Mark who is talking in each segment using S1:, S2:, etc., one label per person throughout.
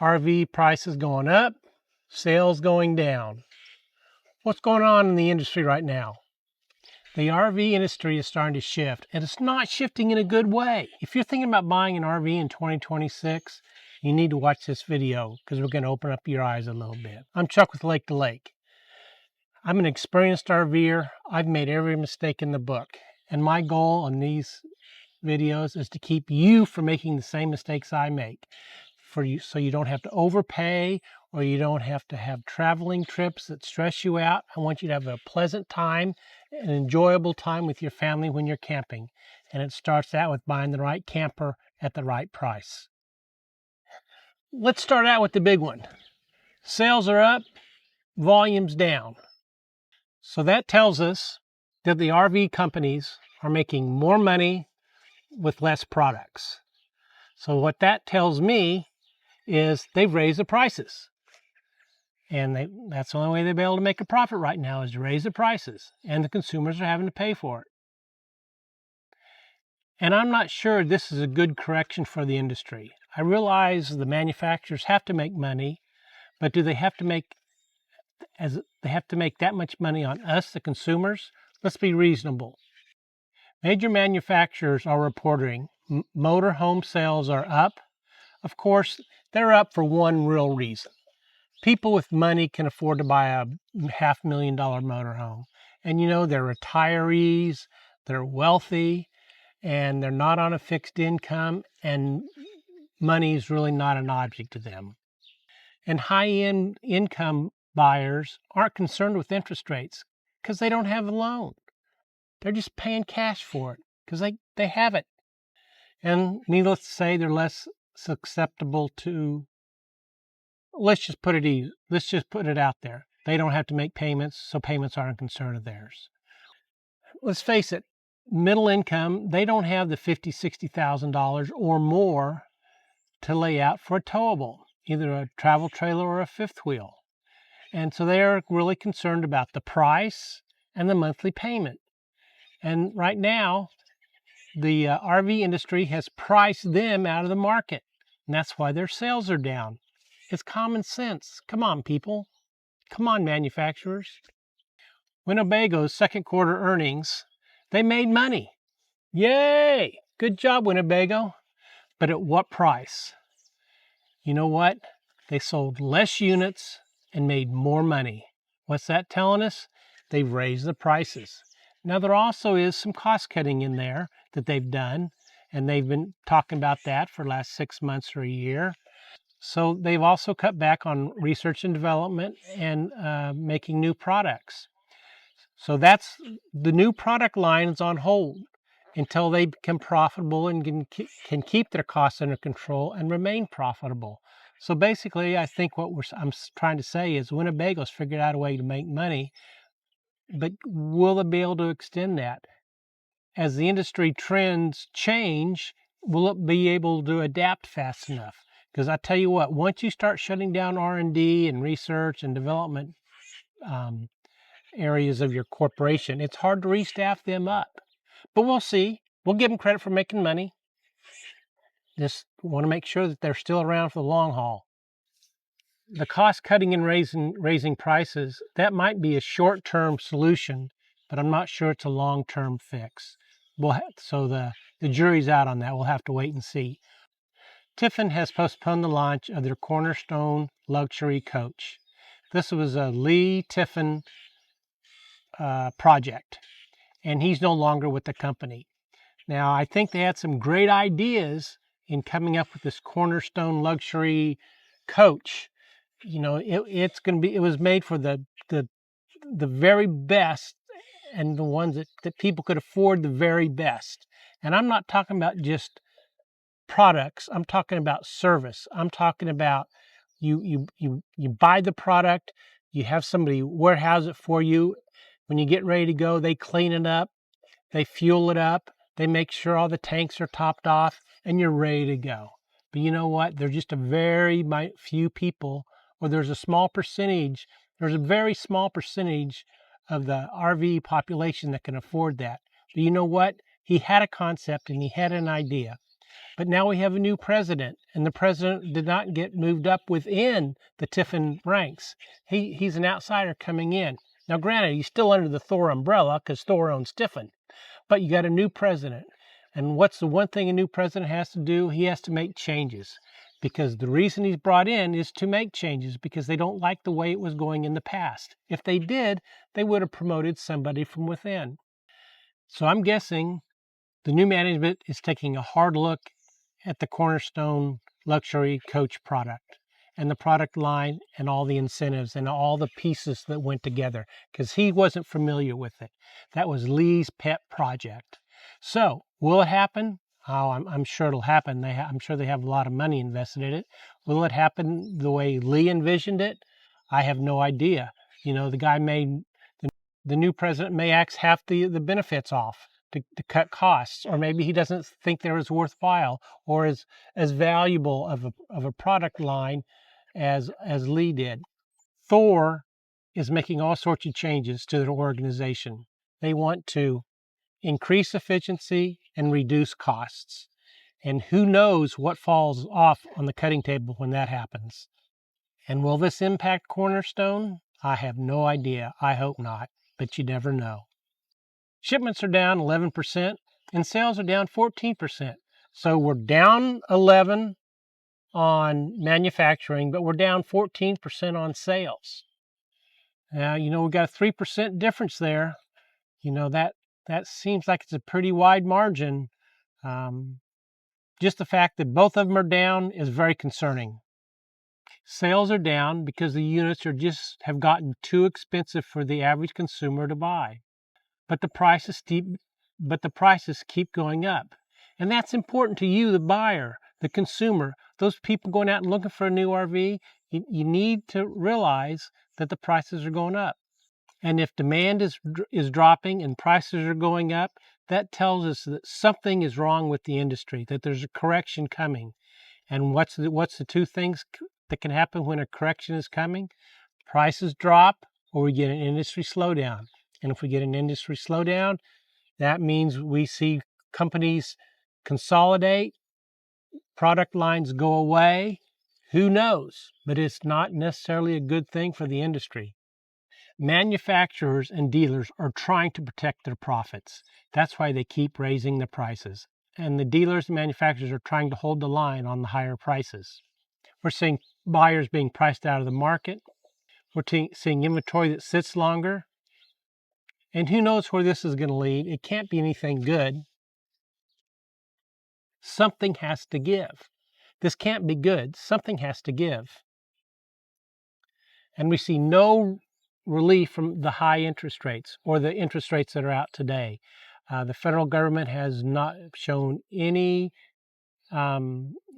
S1: RV prices going up, sales going down. What's going on in the industry right now? The RV industry is starting to shift, and it's not shifting in a good way. If you're thinking about buying an RV in 2026, you need to watch this video because we're going to open up your eyes a little bit. I'm Chuck with Lake to Lake. I'm an experienced RVer. I've made every mistake in the book, and my goal on these videos is to keep you from making the same mistakes I make, so you don't have to overpay or you don't have to have traveling trips that stress you out. I want you to have a pleasant time, an enjoyable time with your family when you're camping. And it starts out with buying the right camper at the right price. Let's start out with the big one. Sales are up, volume's down. So that tells us that the RV companies are making more money with less products. So what that tells me is they've raised the prices. And that's the only way they'll be able to make a profit right now is to raise the prices. And the consumers are having to pay for it. And I'm not sure this is a good correction for the industry. I realize the manufacturers have to make money, but do they have to make that much money on us, the consumers? Let's be reasonable. Major manufacturers are reporting motor home sales are up. Of course, they're up for one real reason. People with money can afford to buy a $500,000 motorhome. And you know, they're retirees, they're wealthy, and they're not on a fixed income, and money is really not an object to them. And high-end income buyers aren't concerned with interest rates because they don't have a loan. They're just paying cash for it because they have it. And needless to say, they're less susceptible to, let's just put it out there. They don't have to make payments, so payments aren't a concern of theirs. Let's face it, middle income, they don't have the $50,000, $60,000 or more to lay out for a towable, either a travel trailer or a fifth wheel. And so they're really concerned about the price and the monthly payment. And right now, the RV industry has priced them out of the market. And that's why their sales are down. It's common sense. Come on, people. Come on, manufacturers. Winnebago's second quarter earnings, they made money. Yay! Good job, Winnebago. But at what price? You know what? They sold less units and made more money. What's that telling us? They've raised the prices. Now, there also is some cost cutting in there that they've done, and they've been talking about that for the last 6 months or a year. So they've also cut back on research and development and making new products. So that's the new product line is on hold until they become profitable and can keep their costs under control and remain profitable. So basically, I think what I'm trying to say is Winnebago's figured out a way to make money, but will they be able to extend that? As the industry trends change, will it be able to adapt fast enough? Because I tell you what, once you start shutting down R&D and research and development areas of your corporation, it's hard to restaff them up. But we'll see. We'll give them credit for making money. Just want to make sure that they're still around for the long haul. The cost cutting and raising prices, that might be a short-term solution, but I'm not sure it's a long-term fix. So the jury's out on that. We'll have to wait and see. Tiffin has postponed the launch of their Cornerstone luxury coach. This was a Lee Tiffin project, and he's no longer with the company. Now, I think they had some great ideas in coming up with this Cornerstone luxury coach. You know, it was made for the very best and the ones that people could afford the very best. And I'm not talking about just products. I'm talking about service. I'm talking about you buy the product, you have somebody warehouse it for you. When you get ready to go, they clean it up, they fuel it up, they make sure all the tanks are topped off, and you're ready to go. But you know what? There's just a very few people, or there's a very small percentage of the RV population that can afford that. But you know what? He had a concept and he had an idea. But now we have a new president, and the president did not get moved up within the Tiffin ranks. He's an outsider coming in. Now, granted, he's still under the Thor umbrella because Thor owns Tiffin, but you got a new president. And what's the one thing a new president has to do? He has to make changes, because the reason he's brought in is to make changes because they don't like the way it was going in the past. If they did, they would have promoted somebody from within. So I'm guessing the new management is taking a hard look at the Cornerstone luxury coach product and the product line and all the incentives and all the pieces that went together, because he wasn't familiar with it. That was Lee's pet project. So will it happen? Oh, I'm sure it'll happen. I'm sure they have a lot of money invested in it. Will it happen the way Lee envisioned it? I have no idea. The guy the new president may axe half the benefits off to cut costs, or maybe he doesn't think they're as worthwhile or as valuable of a product line as Lee did. Thor is making all sorts of changes to their organization. They want to increase efficiency and reduce costs. And who knows what falls off on the cutting table when that happens. And will this impact Cornerstone? I have no idea. I hope not, but you never know. Shipments are down 11% and sales are down 14%. So we're down 11 on manufacturing, but we're down 14% on sales. Now, we've got a 3% difference there. That seems like it's a pretty wide margin. Just the fact that both of them are down is very concerning. Sales are down because the units have gotten too expensive for the average consumer to buy. But the prices keep going up. And that's important to you, the buyer, the consumer, those people going out and looking for a new RV. You need to realize that the prices are going up. And if demand is dropping and prices are going up, that tells us that something is wrong with the industry, that there's a correction coming. And what's the two things that can happen when a correction is coming? Prices drop, or we get an industry slowdown. And if we get an industry slowdown, that means we see companies consolidate, product lines go away. Who knows? But it's not necessarily a good thing for the industry. Manufacturers and dealers are trying to protect their profits. That's why they keep raising the prices. And the dealers and manufacturers are trying to hold the line on the higher prices. We're seeing buyers being priced out of the market. We're seeing inventory that sits longer. And who knows where this is going to lead? It can't be anything good. Something has to give. This can't be good. Something has to give. And we see no relief from the high interest rates or the interest rates that are out today. The federal government has not shown any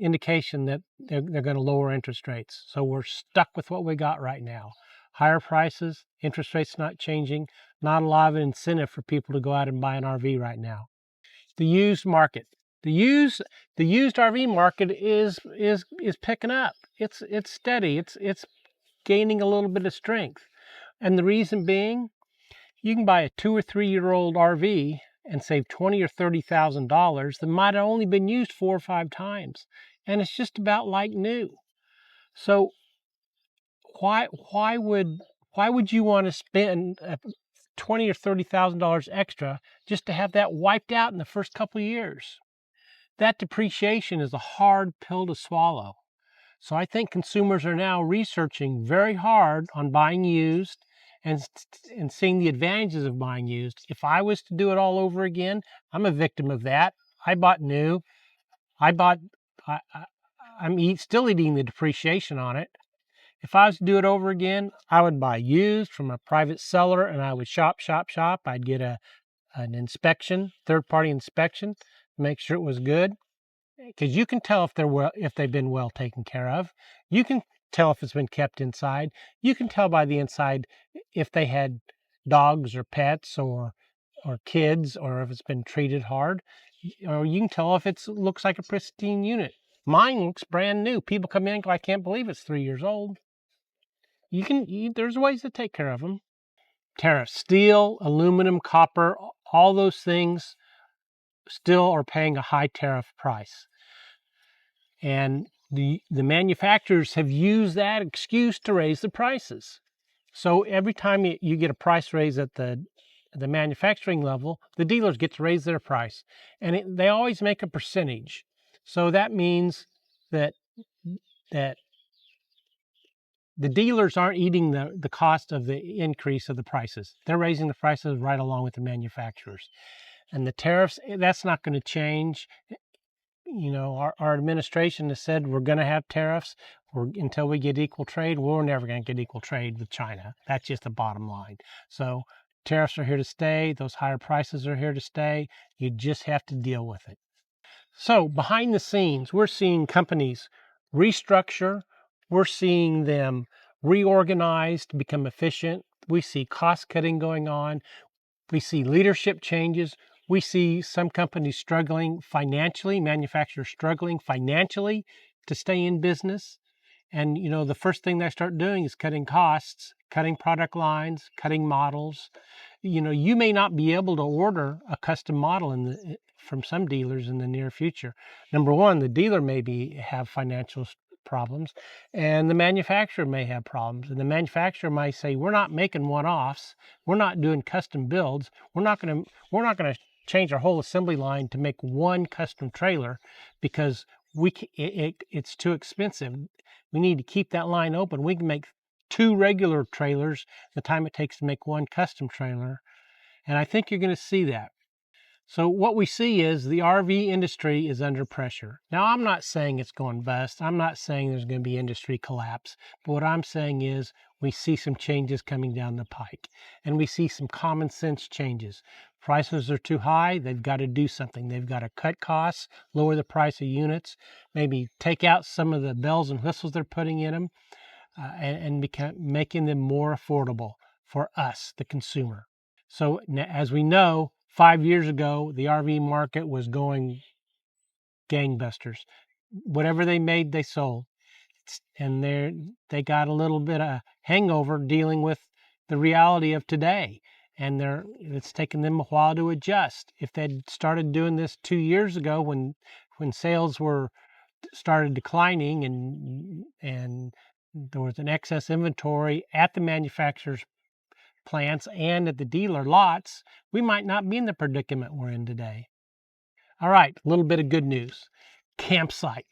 S1: indication that they're going to lower interest rates. So we're stuck with what we got right now. Higher prices, interest rates not changing, not a lot of incentive for people to go out and buy an RV right now. The used market. The used RV market is picking up. It's steady. It's gaining a little bit of strength. And the reason being, you can buy a 2 or 3 year old RV and save $20,000 or $30,000 that might have only been used 4 or 5 times, and it's just about like new. So why would you want to spend $20,000 or $30,000 extra just to have that wiped out in the first couple of years? That depreciation is a hard pill to swallow. So I think consumers are now researching very hard on buying used and seeing the advantages of buying used. If I was to do it all over again, I'm a victim of that. I bought new. I'm still eating the depreciation on it. If I was to do it over again, I would buy used from a private seller and I would shop. I'd get an inspection, third-party inspection, make sure it was good. Because you can tell if they've been well taken care of. You can tell if it's been kept inside. You can tell by the inside if they had dogs or pets or kids, or if it's been treated hard. Or you can tell if it looks like a pristine unit. Mine looks brand new. People come in and go, I can't believe it's 3 years old. There's ways to take care of them. Tariffs, steel, aluminum, copper, all those things still are paying a high tariff price. And the manufacturers have used that excuse to raise the prices. So every time you get a price raise at the manufacturing level, the dealers get to raise their price, and they always make a percentage. So that means that the dealers aren't eating the cost of the increase of the prices. They're raising the prices right along with the manufacturers. And the tariffs, that's not going to change. Our administration has said we're going to have tariffs until we get equal trade. We're never going to get equal trade with China. That's just the bottom line. So tariffs are here to stay. Those higher prices are here to stay. You just have to deal with it. So behind the scenes, we're seeing companies restructure. We're seeing them reorganize to become efficient. We see cost cutting going on. We see leadership changes. We see some companies struggling financially, manufacturers struggling financially to stay in business. And, the first thing they start doing is cutting costs, cutting product lines, cutting models. You may not be able to order a custom model from some dealers in the near future. Number one, the dealer may have financial problems, and the manufacturer may have problems. And the manufacturer might say, "We're not making one-offs. We're not doing custom builds. We're not going to change our whole assembly line to make one custom trailer because it's too expensive. We need to keep that line open. We can make 2 regular trailers the time it takes to make 1 custom trailer." And I think you're going to see that. So what we see is the RV industry is under pressure. Now, I'm not saying it's going bust. I'm not saying there's going to be industry collapse. But what I'm saying is we see some changes coming down the pike. And we see some common sense changes. Prices are too high. They've got to do something. They've got to cut costs, lower the price of units, maybe take out some of the bells and whistles they're putting in them, and making them more affordable for us, the consumer. So as we know, 5 years ago, the RV market was going gangbusters. Whatever they made, they sold. And they got a little bit of hangover dealing with the reality of today. And it's taken them a while to adjust. If they'd started doing this 2 years ago when sales started declining and there was an excess inventory at the manufacturer's plants and at the dealer lots, we might not be in the predicament we're in today. All right, a little bit of good news. Campsite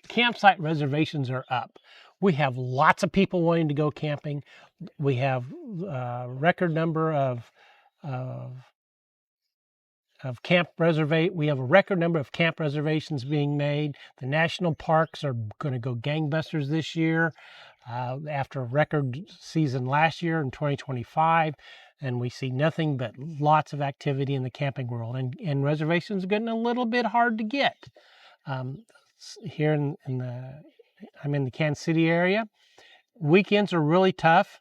S1: reservations are up. We have lots of people wanting to go camping. We have a record number of camp we have a record number of camp reservations being made. The national parks are going to go gangbusters this year after a record season last year in 2025. And we see nothing but lots of activity in the camping world. And reservations are getting a little bit hard to get. Here I'm in the Kansas City area. Weekends are really tough.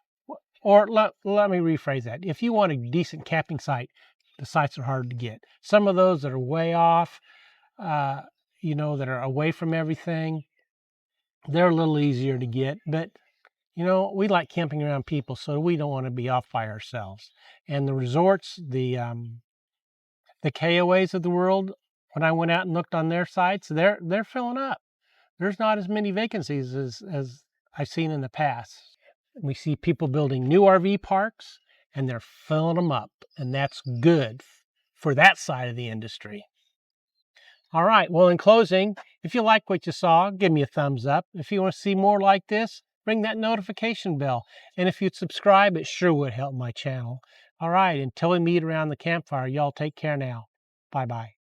S1: Or let me rephrase that. If you want a decent camping site, the sites are hard to get. Some of those that are way off, that are away from everything, they're a little easier to get. But we like camping around people, so we don't want to be off by ourselves. And the resorts, the KOAs of the world, when I went out and looked on their sites, they're filling up. There's not as many vacancies as I've seen in the past. We see people building new RV parks, and they're filling them up, and that's good for that side of the industry. All right, well, in closing, if you like what you saw, give me a thumbs up. If you want to see more like this, ring that notification bell. And if you'd subscribe, it sure would help my channel. All right, until we meet around the campfire, y'all take care now. Bye-bye.